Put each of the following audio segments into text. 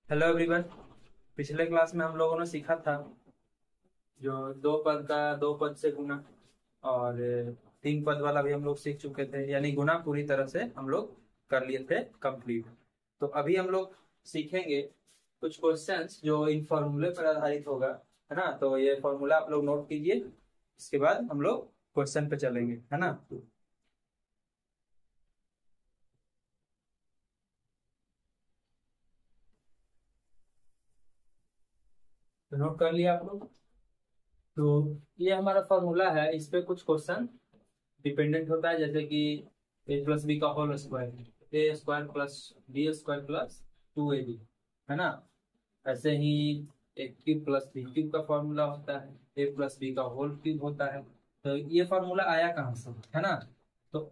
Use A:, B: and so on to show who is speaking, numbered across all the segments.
A: Hello everyone. पिछले class में हम लोगों ने सीखा था जो दो पद से गुना और तीन पद वाला भी हम लोग सीख चुके थे, यानी गुना पूरी तरह से हम लोग कर लिए थे कंप्लीट। तो अभी हम लोग सीखेंगे कुछ क्वेश्चंस जो इन फॉर्मूले पर आधारित होगा, है ना। तो ये फॉर्मूला आप लोग नोट कीजिए, इसके बाद हम लोग क्वेश्चन पे चलेंगे, है ना। तो नोट कर लिया आप लोग। तो ये हमारा फॉर्मूला है, इस पे कुछ क्वेश्चन डिपेंडेंट होता है, जैसे कि ए प्लस बी का whole square, A square plus B square plus 2ab, है ना। ऐसे ही A cube plus B cube का फॉर्मूला होता है, ए प्लस बी का होल क्यूब होता है। तो ये फॉर्मूला आया कहाँ से, है ना। तो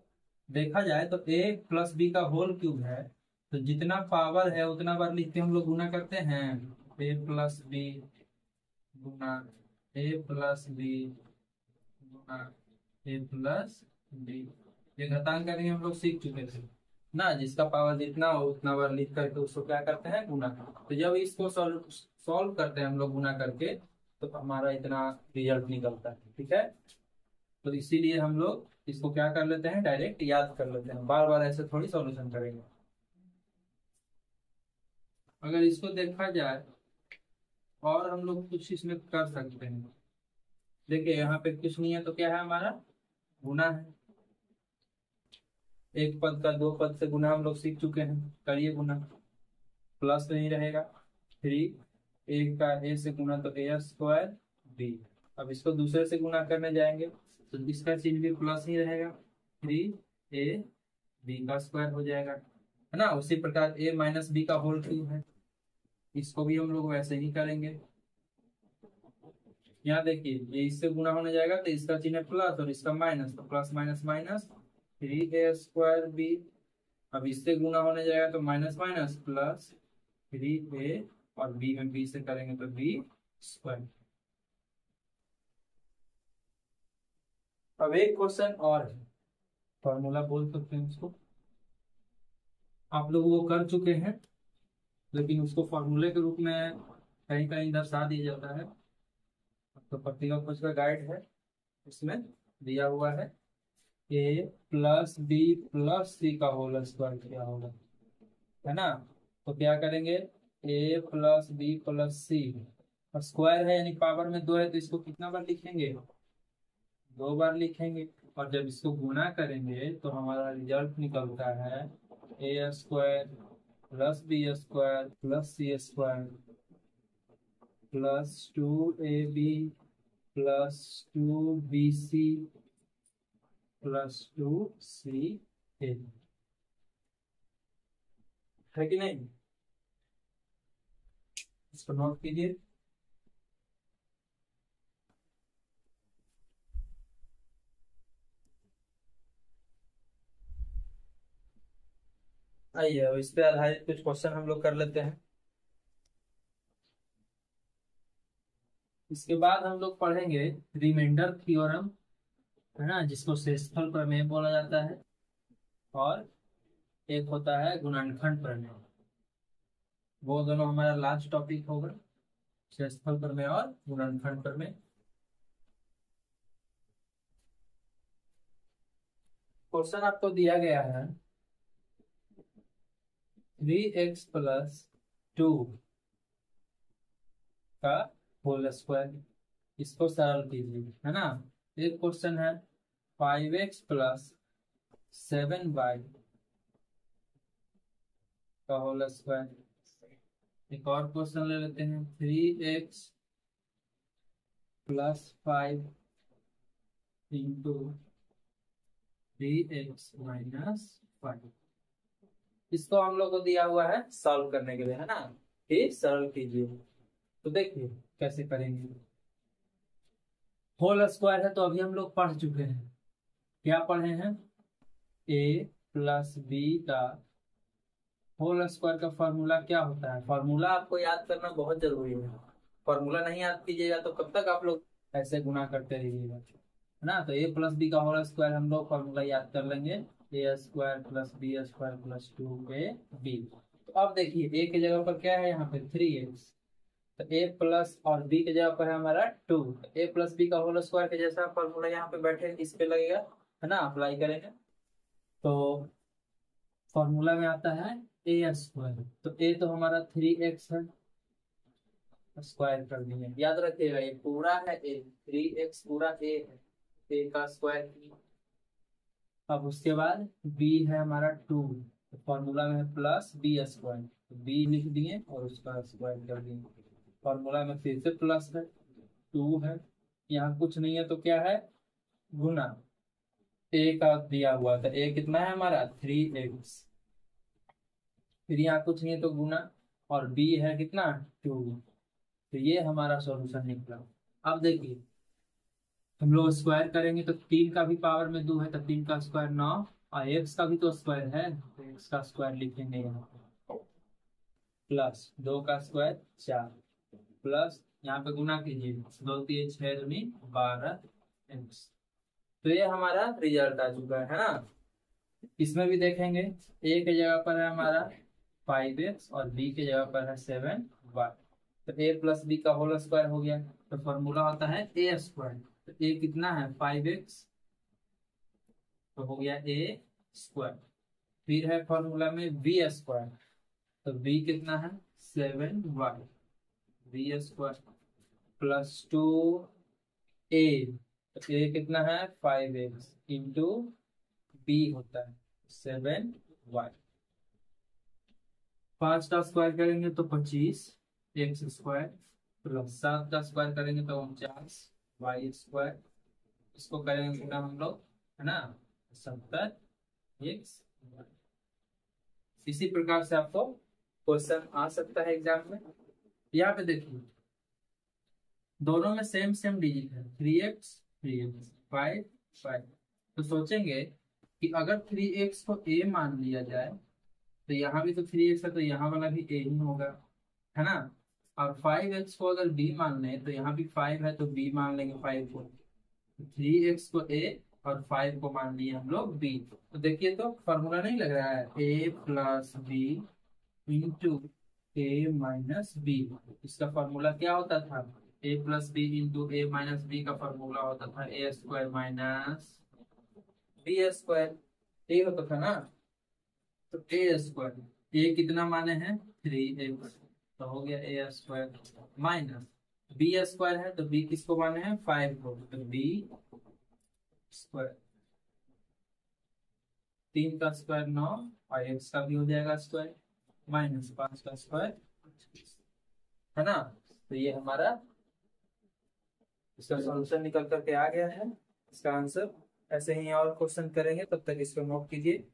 A: देखा जाए तो ए प्लस बी का होल क्यूब है, तो जितना पावर है उतना बार लिख के हम लोग गुना करते हैं। ए प्लस बी गुना ए प्लस बी गुना ए प्लस बी। ये घातांक करके हम लोग सीख चुके थे ना, जिसका पावर जितना हो उतना बार लिख करके उसको क्या करते हैं, गुना। तो जब इसको सॉल्व सॉल्व करते हैं हम लोग गुना करके, तो हमारा इतना रिजल्ट निकलता है, ठीक है। तो इसीलिए हम लोग इसको क्या कर लेते हैं, डायरेक्ट याद कर लेते हैं, बार बार ऐसे थोड़ी सॉल्यूशन करेंगे। अगर इसको देखा जाए और हम लोग कुछ इसमें कर सकते हैं। देखिए यहाँ पे कुछ नहीं है तो क्या है, हमारा गुना है। एक पद का दो पद से गुना हम लोग सीख चुके हैं, करिए गुना। प्लस नहीं रहेगा, थ्री। एक का ए से गुना तो ए स्क्वायर बी। अब इसको दूसरे से गुना करने जाएंगे तो इसका चिन्ह भी प्लस ही रहेगा, थ्री ए बी का स्क्वायर हो जाएगा, है ना। उसी प्रकार ए माइनस बी का होल क्यूब है, इसको भी हम लोग वैसे ही करेंगे। यहाँ देखिए ये इससे गुना होने जाएगा तो इसका चिन्ह है प्लस और इसका माइनस, तो प्लस माइनस माइनस, थ्री ए स्क्वायर बी। अब इससे गुना होने जाएगा तो माइनस माइनस प्लस, थ्री ए और बी में बी से करेंगे तो बी स्क्वायर। अब एक क्वेश्चन और है, फॉर्मूला बोल सकते हैं उसको, आप लोग वो कर चुके हैं, लेकिन उसको फॉर्मूले के रूप में कहीं कहीं दर्शा दिया जाता है। तो पट्टिका खोज का गाइड है, उसमें दिया हुआ है ए प्लस बी प्लस सी का होल स्क्वायर किया होगा, है ना। तो क्या करेंगे, ए प्लस बी प्लस सी, और स्क्वायर है यानी पावर में दो है, तो इसको कितना बार लिखेंगे, दो बार लिखेंगे। और जब इसको गुना करेंगे तो हमारा रिजल्ट निकलता है A square plus B square plus C square plus two A B plus two B C plus two C A, है कि नहीं। इसको नोट कीजिए। आइए अब इस पे आधारित कुछ क्वेश्चन हम लोग कर लेते हैं। इसके बाद हम लोग पढ़ेंगे रिमाइंडर थ्योरम, है ना, जिसको शेषफल प्रमेय बोला जाता है। और एक होता है गुणनखंड प्रमेय। वो दोनों हमारा लास्ट टॉपिक होगा, शेषफल प्रमेय और गुणनखंड प्रमेय। क्वेश्चन आपको दिया गया है 3x+2 का होल स्क्वायर, इसको सरल कीजिए, है ना। एक क्वेश्चन है 5x+7y का होल स्क्वायर। एक और क्वेश्चन ले लेते हैं 3x+5 × 3x−5। इसको हम लोग को दिया हुआ है सॉल्व करने के लिए, है ना। फिर सरल कीजिए। तो देखिए कैसे करेंगे। होल स्क्वायर है तो अभी हम लोग पढ़ चुके हैं, क्या पढ़े हैं, ए प्लस बी का होल स्क्वायर का फॉर्मूला क्या होता है। फॉर्मूला आपको याद करना बहुत जरूरी है, फॉर्मूला नहीं याद कीजिएगा तो कब तक आप लोग ऐसे गुना करते रहिएगा, है ना। तो ए प्लस बी का होल स्क्वायर हम लोग फॉर्मूला याद कर लेंगे, A square plus B square plus two A B. तो तो अब देखिए ए की जगह पर क्या है यहाँ पे 3x, तो ए प्लस और बी की जगह पर है हमारा 2, ए प्लस बी का होल स्क्वायर के जैसा फॉर्मूला यहाँ पे बैठे इस पे लगेगा, है ना, अप्लाई करेंगे तो फॉर्मूला में आता है ए स्क्वायर। तो ए तो हमारा 3x है, स्क्वायर कर दिए, याद रखिएगा ये पूरा है ए, 3x पूरा ए है, ए का स्क्वायर। अब उसके बाद b है हमारा 2, तो फॉर्मूला में है प्लस बी स्क्वायर, तो b लिख दिए और उसका स्क्वायर कर दिए, फॉर्मूला में फिर से प्लस है, 2 है, यहाँ कुछ नहीं है तो क्या है, गुना, a का दिया हुआ था, a कितना है हमारा 3x, फिर यहाँ कुछ नहीं है तो गुना, और b है कितना 2, तो ये हमारा सॉल्यूशन निकला। अब देखिए हम लोग स्क्वायर करेंगे तो 3 का भी पावर में 2 है, तो 3 का स्क्वायर 9, और x का भी तो स्क्वायर है, तो x का स्क्वायर लिखेंगे यहाँ पे, प्लस 2 का स्क्वायर 4, प्लस यहाँ पे गुना कीजिए, 2 3 6 दूनी 12 x। तो ये हमारा रिजल्ट आ चुका है ना। इसमें भी देखेंगे a की जगह पर है हमारा 5x और b की जगह पर है 7y, तो a प्लस बी का होल स्क्वायर हो गया, तो फॉर्मूला होता है ए स्क्वायर, तो a कितना है 5x, तो हो गया ए स्क्वायर। फिर है फॉर्मूला में बी स्क्वायर, तो b कितना है 7y, B square plus 2a, तो a कितना है 5x इंटू b होता है 7y, 5 का स्क्वायर करेंगे तो 25 एक्स स्क्वायर, प्लस 7 का स्क्वायर करेंगे तो 49 वाई स्क्वायर, इसको करेंगे गुना हम लोग, है ना, 70 एक्स। इसी प्रकार से आपको क्वेश्चन आ सकता है एग्जाम में। यहाँ पे देखिए दोनों में सेम सेम डिजिट है, 3x 3x 5 5, तो सोचेंगे कि अगर 3x को a मान लिया जाए तो यहाँ भी तो 3x है, तो यहाँ वाला भी a ही होगा, है ना, और 5x को अगर b मान लें तो यहाँ भी 5 है तो b मान लेंगे 5 को, 3x को a और 5 को मान लिए हम लोग b। तो देखिए तो फॉर्मूला नहीं लग रहा है, a plus B into A minus B, इसका फॉर्मूला क्या होता था, a plus B into A minus B का फॉर्मूला होता था A square minus B square, ये होता था ना। तो ए स्क्वायर ए कितना माने हैं 3x, तो हो गया ए स्क्वायर माइनस बी स्क्वायर है तो बी किसको माने हैं 5 को, तो बी स्क्वायर, 3 का स्क्वायर 9 और x का भी हो जाएगा स्क्वायर, माइनस 5 का स्क्वायर, है ना। तो ये हमारा इसका सॉल्यूशन निकल करके आ गया है, इसका आंसर। ऐसे ही और क्वेश्चन करेंगे, तब तक इसको नोट कीजिए।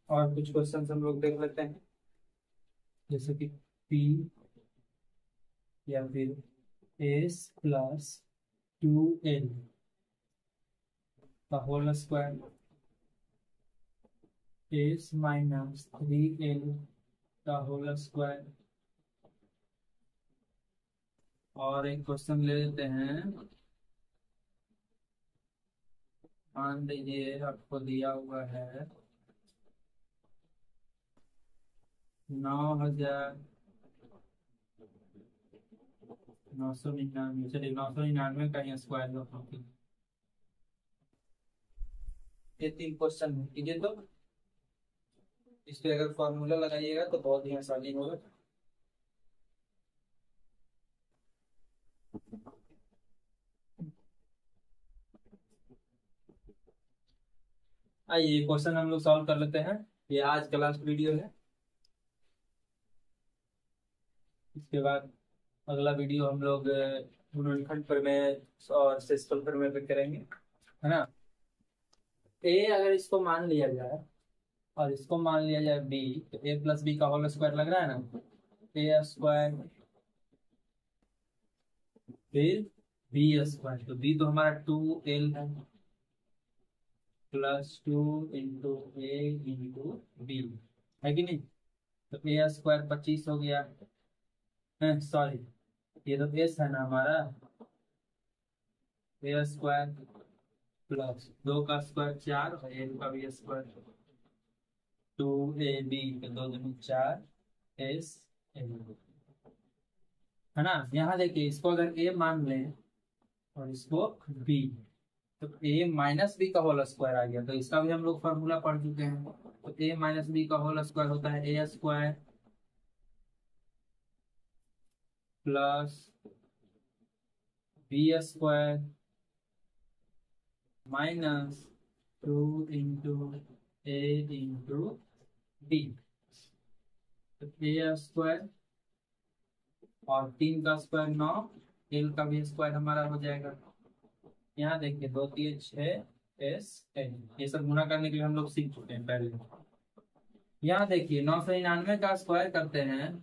A: और कुछ क्वेश्चन हम लोग देख लेते हैं, जैसे कि p या फिर s प्लस 2l का whole square, s minus 3l का होल स्क्वायर। और एक क्वेश्चन ले लेते हैं, मान लीजिए आपको दिया हुआ है 9,999, चलिए 999 का ही स्क्वायर लो, ये 3 क्वेश्चन कीजिए। तो इस पे अगर फॉर्मूला लगाइएगा तो बहुत ही आसानी होगा। आइए क्वेश्चन हम लोग सॉल्व कर लेते हैं, ये आज का लास्ट वीडियो है, इसके बाद अगला वीडियो हम लोग गुणनखंड प्रमेय और शेषफल प्रमेय पे करेंगे। है ना। ए अगर इसको मान लिया जाए और इसको मान लिया जाए बी, तो ए प्लस बी का होल स्क्वायर लग रहा है ना, ए स्क्वायर फिर बी स्क्वायर, तो बी तो हमारा 2l है, +2 इंटू ए इंटू बी, है कि नहीं। तो ए स्क्वायर 25 हो गया, सॉरी ये तो एस है ना हमारा, ए स्क्वायर प्लस 2 का स्क्वायर 4 और ए का भी स्क्वायर, 2ab के 2 दूनी 4 एस ए, है ना। यहाँ देखिए इसको अगर ए मान लें और इसको बी, तो ए माइनस बी का होल स्क्वायर आ गया, तो इसका भी हम लोग फॉर्मूला पढ़ चुके हैं। तो ए माइनस बी का होल स्क्वायर होता है A square plus B square minus 2 into A into B, तो ए स्क्वायर और 3 का स्क्वायर 9, एल का भी स्क्वायर हमारा हो जाएगा। यहाँ देखिए 2 3 6 एस एन, ये सब गुणा करने के लिए हम लोग सीख चुके हैं पहले। यहाँ देखिए 999 का स्क्वायर करते हैं,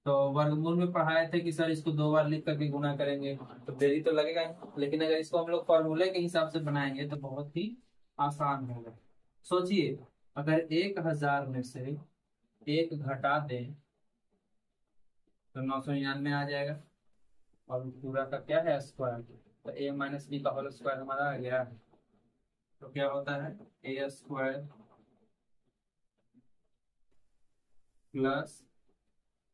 A: तो वर्गमूल में पढ़ाए थे कि सर इसको 2 बार लिख करके गुणा करेंगे, तो देरी तो लगेगा ही, लेकिन अगर इसको हम लोग फॉर्मूले के हिसाब से बनाएंगे तो बहुत ही आसान होगा। सोचिए अगर 1000 में से एक घटा दें तो 999 आ जाएगा, और पूरा का क्या है स्क्वायर, तो ए माइनस बी का होल स्क्वायर हमारा आ गया। तो क्या होता है A square plus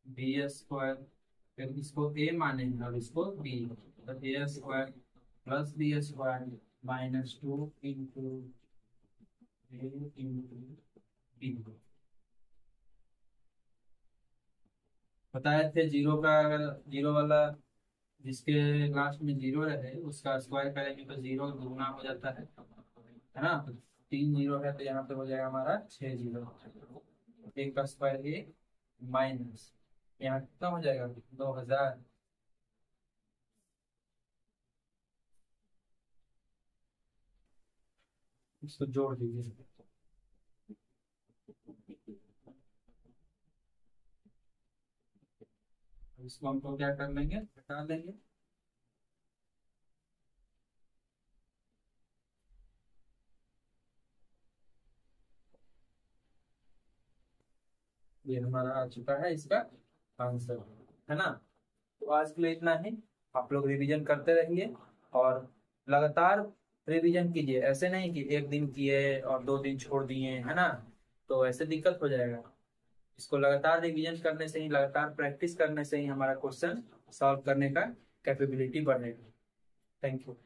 A: B square, फिर इसको ए मानेंगे और इसको बी, तो A square plus B square -2 into A into B. बताए थे जीरो का, अगर जीरो वाला जिसके लास्ट में जीरो रहे उसका स्क्वायर करेंगे तो जीरो दुगना हो जाता है ना। तो 3 जीरो है तो यहाँ पे हो जाएगा हमारा 6 जीरो, एक का स्क्वायर एक माइनस, यहाँ कितना हो जाएगा 2000, इसको जोड़ दीजिए। इसको हमको क्या कर लेंगे, हटा लेंगे। ये हमारा आ चुका है इसका आंसर, है ना। तो आज के लिए इतना ही, आप लोग रिवीजन करते रहिए और लगातार रिवीजन कीजिए, ऐसे नहीं कि एक दिन किए और 2 दिन छोड़ दिए, है ना, तो ऐसे दिक्कत हो जाएगा। इसको लगातार रिवीजन करने से ही, लगातार प्रैक्टिस करने से ही हमारा क्वेश्चन सॉल्व करने का कैपेबिलिटी बढ़ेगा। Thank you.